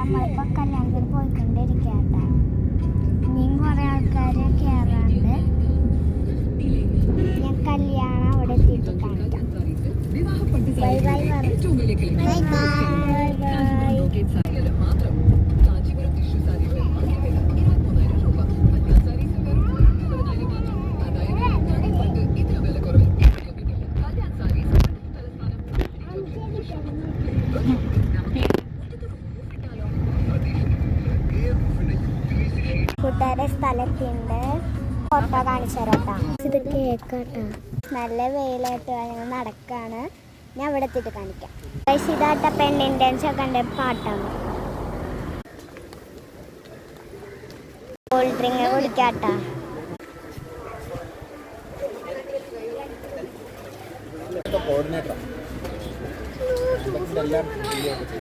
നമ്മളിപ്പോൾ കല്യാണത്തിന് പോയിക്കൊണ്ടിരിക്കുകയാണ്. ഇനിയും കുറേ ആൾക്കാർ കയറാണ്ട്. ഞാൻ കല്യാണം അവിടെ എത്തിയിട്ട് കാണിക്കാം. Bye bye bye bye. കൂട്ടുകാരെ സ്ഥലത്തുണ്ട്. ഫോട്ടോ കാണിച്ചു തരാം. ഇത് കേക്കാട്ടാ. നല്ല വെയിലായിട്ട് ഞങ്ങൾ നടക്കാണ്. ഞാൻ ഇവിടെ എത്തിയിട്ട് കാണിക്കാം. ഇതാട്ട പെണ്ണിൻ്റെ ചെക്കൻ്റെ പാട്ടാണ്. Cool drink കുടിക്കാട്ടാ. കോർഡിനേറ്റർ